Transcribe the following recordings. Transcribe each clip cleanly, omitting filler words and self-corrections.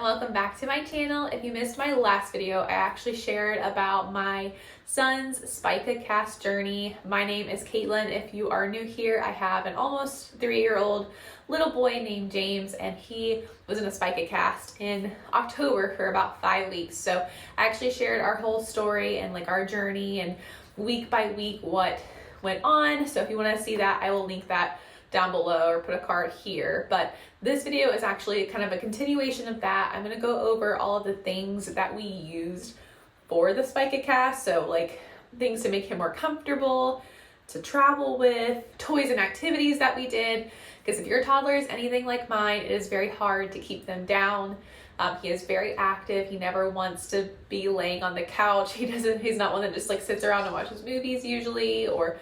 welcome back to my channel. If you missed my last video, I actually shared about my son's SPICA CAST journey. My name is Caitlin. If you are new here, I have an almost 3-year-old little boy named James, and he was in a SPICA CAST in October for about 5 weeks. So I actually shared our whole story and like our journey and week by week what went on. So if you want to see that, I will link that down below or put a card here. But this video is actually kind of a continuation of that. I'm going to go over all of the things that we used for the SPICA CAST. So like things to make him more comfortable, to travel with, toys and activities that we did. Because if your toddler is anything like mine, it is very hard to keep them down. He is very active. He never wants to be laying on the couch. He's not one that just like sits around and watches movies usually, or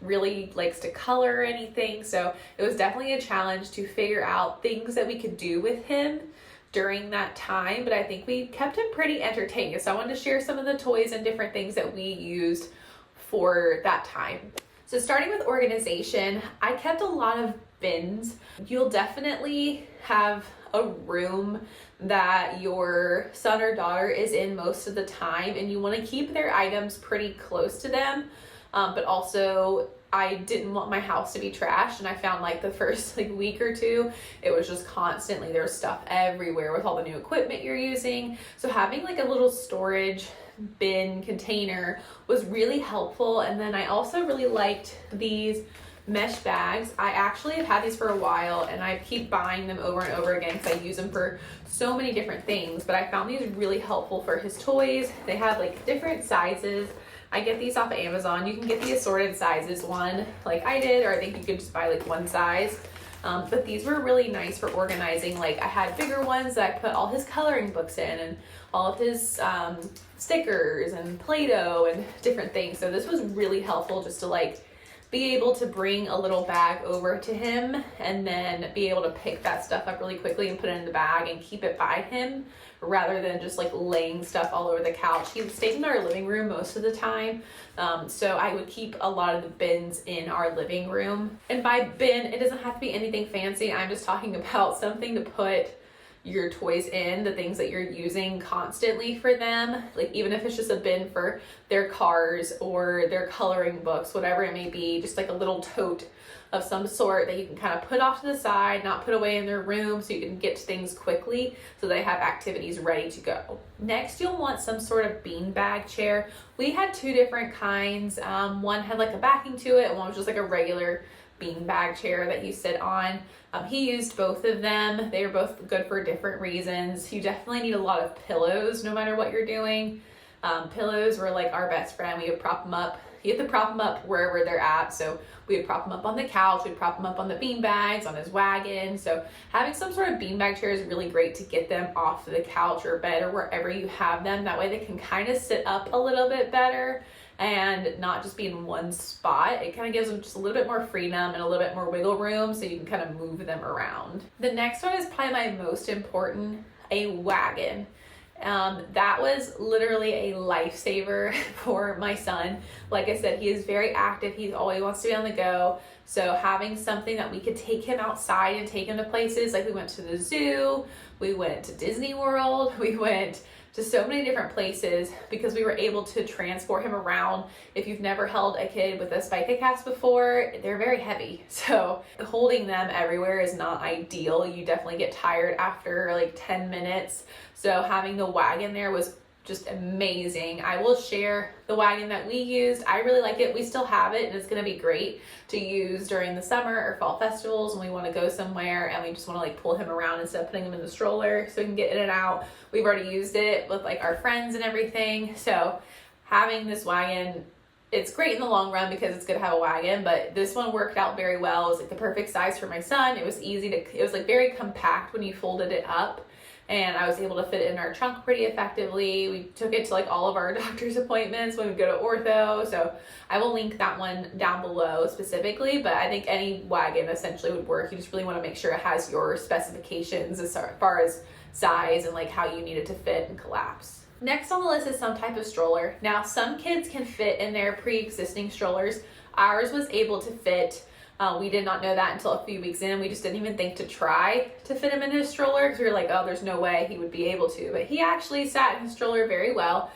really likes to color or anything. So it was definitely a challenge to figure out things that we could do with him during that time, but I think we kept him pretty entertained. So I wanted to share some of the toys and different things that we used for that time. So starting with organization, I kept a lot of bins. You'll definitely have a room that your son or daughter is in most of the time, and you want to keep their items pretty close to them. But also I didn't want my house to be trashed, and I found like the first like week or two, it was just constantly, there was stuff everywhere with all the new equipment you're using. So having like a little storage bin container was really helpful. And then I also really liked these mesh bags. I actually have had these for a while, and I keep buying them over and over again because I use them for so many different things. But I found these really helpful for his toys. They have like different sizes. I get these off of Amazon. You can get the assorted sizes one like I did, or I think you could just buy like one size. But these were really nice for organizing. Like I had bigger ones that I put all his coloring books in and all of his stickers and Play-Doh and different things. So this was really helpful just to like be able to bring a little bag over to him and then be able to pick that stuff up really quickly and put it in the bag and keep it by him, rather than just like laying stuff all over the couch. He stayed in our living room most of the time. So I would keep a lot of the bins in our living room. And by bin, it doesn't have to be anything fancy. I'm just talking about something to put your toys in, the things that you're using constantly for them. Like even if it's just a bin for their cars or their coloring books, whatever it may be, just like a little tote of some sort that you can kind of put off to the side, not put away in their room, so you can get to things quickly so they have activities ready to go. Next, you'll want some sort of beanbag chair. We had two different kinds. One had like a backing to it, and one was just like a regular beanbag chair that you sit on. He used both of them. They are both good for different reasons. You definitely need a lot of pillows no matter what you're doing. Pillows were like our best friend. We would prop them up. You have to prop them up wherever they're at. So we would prop them up on the couch, we'd prop them up on the bean bags, on his wagon. So having some sort of beanbag chair is really great to get them off the couch or bed or wherever you have them. That way they can kind of sit up a little bit better and not just be in one spot. It kind of gives them just a little bit more freedom and a little bit more wiggle room, so you can kind of move them around. The next one is probably my most important, a wagon. That was literally a lifesaver for my son. Like I said, he is very active. He always wants to be on the go. So having something that we could take him outside and take him to places, like we went to the zoo, we went to Disney World, we went to so many different places because we were able to transport him around. If you've never held a kid with a SPICA CAST before, they're very heavy. So holding them everywhere is not ideal. You definitely get tired after like 10 minutes. So having the wagon there was just amazing. I will share the wagon that we used. I really like it. We still have it, and it's going to be great to use during the summer or fall festivals when we want to go somewhere and we just want to like pull him around instead of putting him in the stroller so he can get in and out. We've already used it with like our friends and everything. So having this wagon, it's great in the long run because it's good to have a wagon, but this one worked out very well. It was like the perfect size for my son. It was easy to, it was like very compact when you folded it up. And I was able to fit it in our trunk pretty effectively. We took it to like all of our doctor's appointments when we go to ortho. So I will link that one down below specifically, but I think any wagon essentially would work. You just really want to make sure it has your specifications as far as size and like how you need it to fit and collapse. Next on the list is some type of stroller. Now some kids can fit in their pre-existing strollers. Ours was able to fit We did not know that until a few weeks in. We just didn't even think to try to fit him in his stroller because we were like, oh, there's no way he would be able to. But he actually sat in his stroller very well.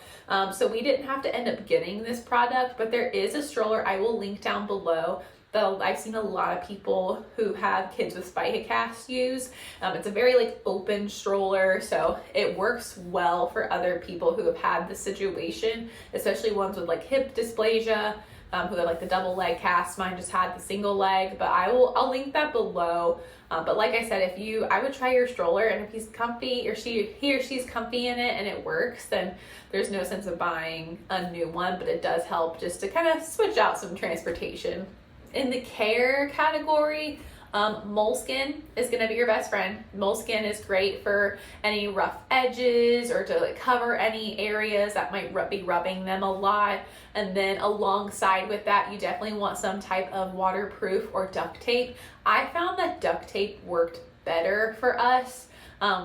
So we didn't have to end up getting this product, but there is a stroller I will link down below that I've seen a lot of people who have kids with SPICA CAST use. It's a very like open stroller, so it works well for other people who have had the situation, especially ones with like hip dysplasia, who have like the double leg cast. Mine just had the single leg, but I'll link that below. But like I said, I would try your stroller, and if he's comfy or he or she's comfy in it and it works, then there's no sense of buying a new one, but it does help just to kind of switch out some transportation. In the care category, moleskin is going to be your best friend. Moleskin is great for any rough edges or to like cover any areas that might be rubbing them a lot. And then alongside with that, you definitely want some type of waterproof or duct tape. I found that duct tape worked better for us.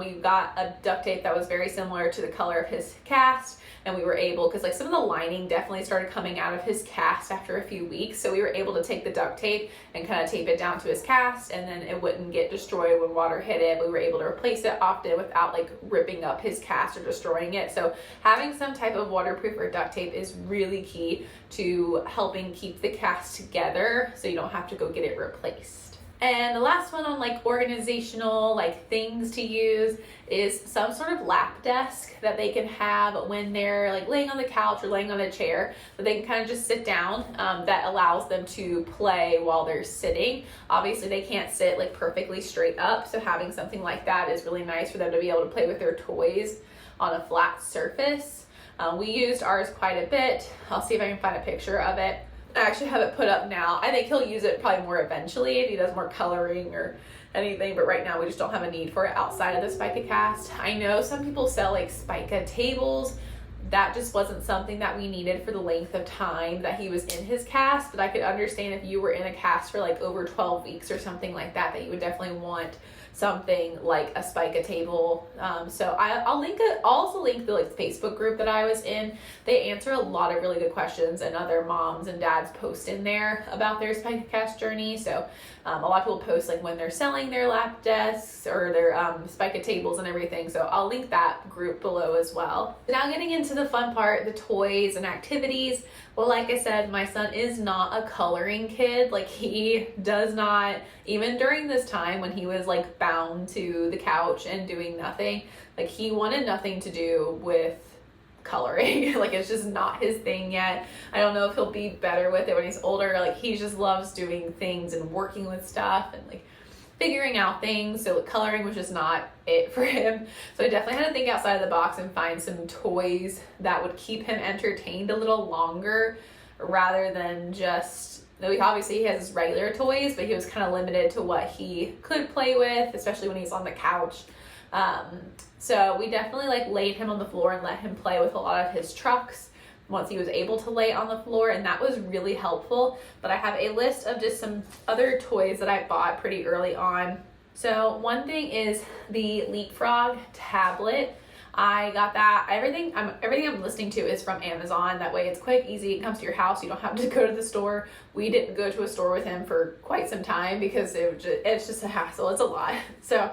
We got a duct tape that was very similar to the color of his cast, and we were able, because like some of the lining definitely started coming out of his cast after a few weeks, so we were able to take the duct tape and kind of tape it down to his cast, and then it wouldn't get destroyed when water hit it. We were able to replace it often without like ripping up his cast or destroying it. So having some type of waterproof or duct tape is really key to helping keep the cast together so you don't have to go get it replaced. And the last one on like organizational like things to use is some sort of lap desk that they can have when they're like laying on the couch or laying on a chair, but they can kind of just sit down. That allows them to play while they're sitting. Obviously they can't sit like perfectly straight up, so having something like that is really nice for them to be able to play with their toys on a flat surface. We used ours quite a bit. I'll see if I can find a picture of it. I actually have it put up now. I think he'll use it probably more eventually if he does more coloring or anything, but right now we just don't have a need for it outside of the SPICA cast. I know some people sell like SPICA tables. That just wasn't something that we needed for the length of time that he was in his cast, but I could understand if you were in a cast for like over 12 weeks or something like that, that you would definitely want something like a SPICA table. So I'll also link the like Facebook group that I was in. They answer a lot of really good questions, and other moms and dads post in there about their SPICA cast journey. So a lot of people post like when they're selling their lap desks or their SPICA tables and everything. So I'll link that group below as well. Now getting into the fun part, the toys and activities. Well, like I said, my son is not a coloring kid. Like he does not, even during this time when he was like bound to the couch and doing nothing, like he wanted nothing to do with coloring. Like it's just not his thing yet. I don't know if he'll be better with it when he's older. Like he just loves doing things and working with stuff and like figuring out things. So coloring was just not it for him. So I definitely had to think outside of the box and find some toys that would keep him entertained a little longer, rather than just, obviously he has his regular toys, but he was kind of limited to what he could play with, especially when he's on the couch. So we definitely like laid him on the floor and let him play with a lot of his trucks once he was able to lay on the floor, and that was really helpful. But I have a list of just some other toys that I bought pretty early on. So one thing is the Leapfrog tablet. I got that. Everything I'm listening to is from Amazon. That way it's quick, easy, it comes to your house. You don't have to go to the store. We didn't go to a store with him for quite some time because it's just a hassle. It's a lot. So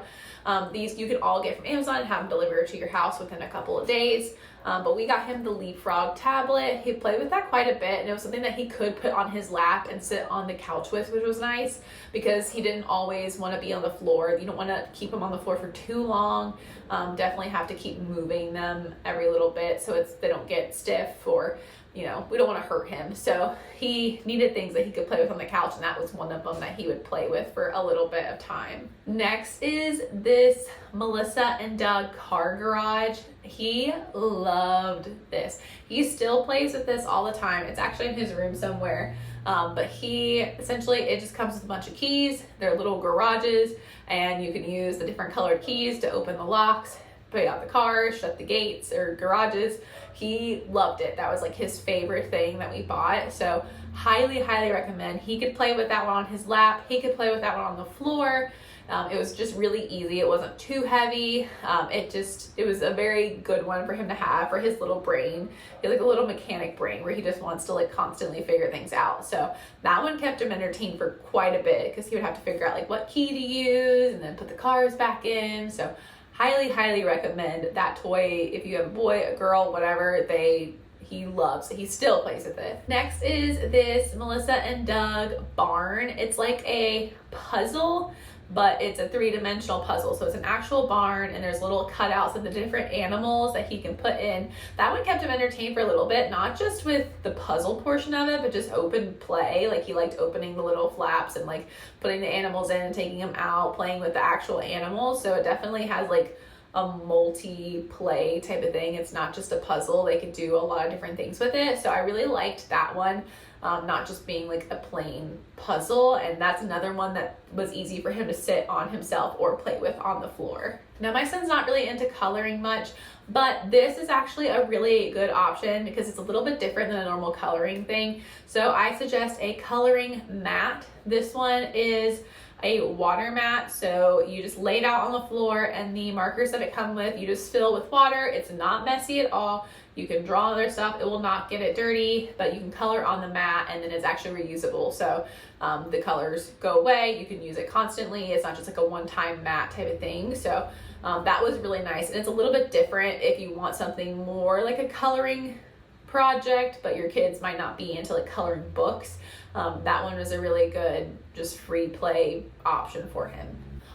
these you can all get from Amazon and have them delivered to your house within a couple of days. But we got him the Leapfrog tablet. He played with that quite a bit, and it was something that he could put on his lap and sit on the couch with, which was nice because he didn't always want to be on the floor. You don't want to keep him on the floor for too long. Definitely have to keep moving them every little bit so they don't get stiff, or we don't want to hurt him. So he needed things that he could play with on the couch, and that was one of them that he would play with for a little bit of time. Next is this Melissa and Doug car garage. He loved this. He still plays with this all the time. It's actually in his room somewhere. But it just comes with a bunch of keys. They're little garages, and you can use the different colored keys to open the locks, put out the cars, shut the gates or garages. He loved it. That was like his favorite thing that we bought. So highly, highly recommend. He could play with that one on his lap. He could play with that one on the floor. It was just really easy. It wasn't too heavy. It was a very good one for him to have for his little brain. He has like a little mechanic brain where he just wants to like constantly figure things out. So that one kept him entertained for quite a bit because he would have to figure out like what key to use and then put the cars back in. So highly, highly recommend that toy. If you have a boy, a girl, whatever, he loves it. He still plays with it. Next is this Melissa and Doug barn. It's like a puzzle, but it's a three-dimensional puzzle. So it's an actual barn and there's little cutouts of the different animals that he can put in. That one kept him entertained for a little bit, not just with the puzzle portion of it, but just open play. Like he liked opening the little flaps and like putting the animals in and taking them out, playing with the actual animals. So it definitely has like a multi-play type of thing. It's not just a puzzle. They could do a lot of different things with it. So I really liked that one. Not just being like a plain puzzle, and that's another one that was easy for him to sit on himself or play with on the floor. Now my son's not really into coloring much, but this is actually a really good option because it's a little bit different than a normal coloring thing. So I suggest a coloring mat. This one is a water mat, so you just lay it out on the floor and the markers that it come with, you just fill with water. It's not messy at all. You can draw other stuff, it will not get it dirty, but you can color on the mat and then it's actually reusable. So the colors go away, you can use it constantly. It's not just like a one-time mat type of thing. So that was really nice. And it's a little bit different if you want something more like a coloring project, but your kids might not be into like coloring books. That one was a really good, just free play option for him.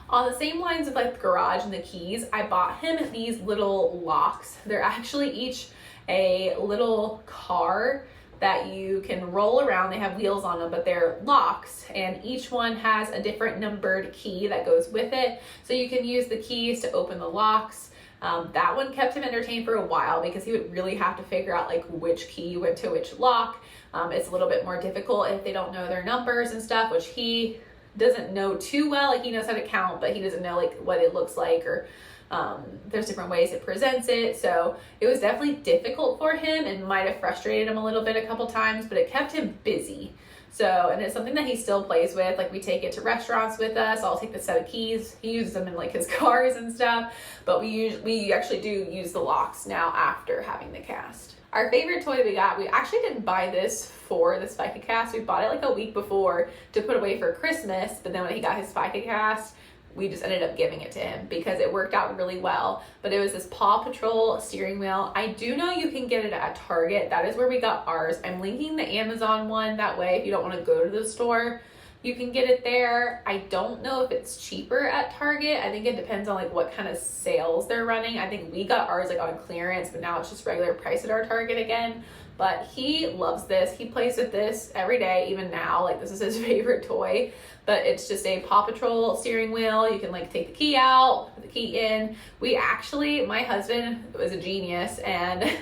On the same lines of like the garage and the keys, I bought him these little locks. They're actually each a little car that you can roll around. They have wheels on them, but they're locks, and each one has a different numbered key that goes with it. So you can use the keys to open the locks. That one kept him entertained for a while because he would really have to figure out like which key went to which lock. It's a little bit more difficult if they don't know their numbers and stuff, which he doesn't know too well. Like he knows how to count, but he doesn't know like what it looks like, or there's different ways it presents it. So it was definitely difficult for him and might have frustrated him a little bit a couple times, but it kept him busy. So, and it's something that he still plays with. Like we take it to restaurants with us. I'll take the set of keys. He uses them in like his cars and stuff, but we actually do use the locks now after having the cast. Our favorite toy we got, we actually didn't buy this for the SPICA cast. We bought it like a week before to put away for Christmas, but then when he got his SPICA cast, we just ended up giving it to him because it worked out really well. But it was this Paw Patrol steering wheel. I do know you can get it at Target. That is where we got ours. I'm linking the Amazon one. That way, if you don't want to go to the store, you can get it there. I don't know if it's cheaper at Target. I think it depends on like what kind of sales they're running. I think we got ours like on clearance, but now it's just regular price at our Target again. But he loves this. He plays with this every day, even now. Like this is his favorite toy. But it's just a Paw Patrol steering wheel. You can like take the key out, put the key in. My husband was a genius and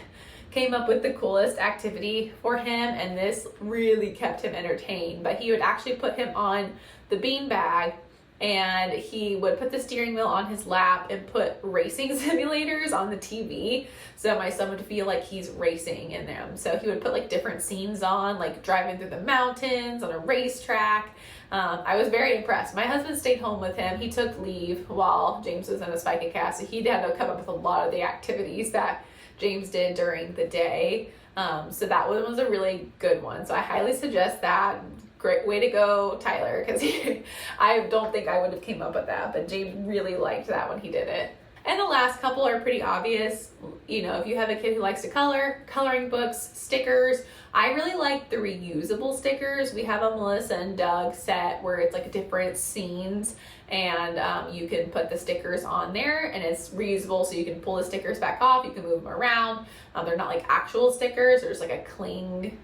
came up with the coolest activity for him, and this really kept him entertained. But he would actually put him on the beanbag, and he would put the steering wheel on his lap and put racing simulators on the TV. So my son would feel like he's racing in them. So he would put like different scenes on, like driving through the mountains on a racetrack. I was very impressed. My husband stayed home with him. He took leave while James was in a SPICA cast. So he had to come up with a lot of the activities that James did during the day. So that one was a really good one. So I highly suggest that. Great way to go, Tyler, because I don't think I would have came up with that, but James really liked that when he did it. And the last couple are pretty obvious. You know, if you have a kid who likes to color, coloring books, stickers. I really like the reusable stickers. We have a Melissa and Doug set where it's like different scenes, and you can put the stickers on there, and it's reusable, so you can pull the stickers back off, you can move them around. They're not like actual stickers, there's like a cling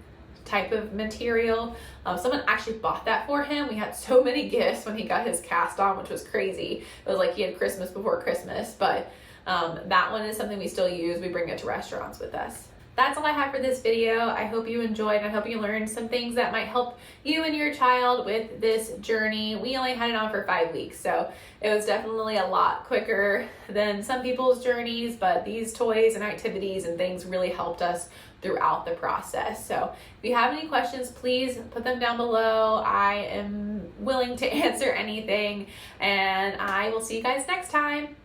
type of material. Someone actually bought that for him. We had so many gifts when he got his cast on, which was crazy. It was like he had Christmas before Christmas, but that one is something we still use. We bring it to restaurants with us. that's all I have for this video. I hope you enjoyed. I hope you learned some things that might help you and your child with this journey. We only had it on for 5 weeks, so it was definitely a lot quicker than some people's journeys, but these toys and activities and things really helped us throughout the process. So if you have any questions, please put them down below. I am willing to answer anything, and I will see you guys next time.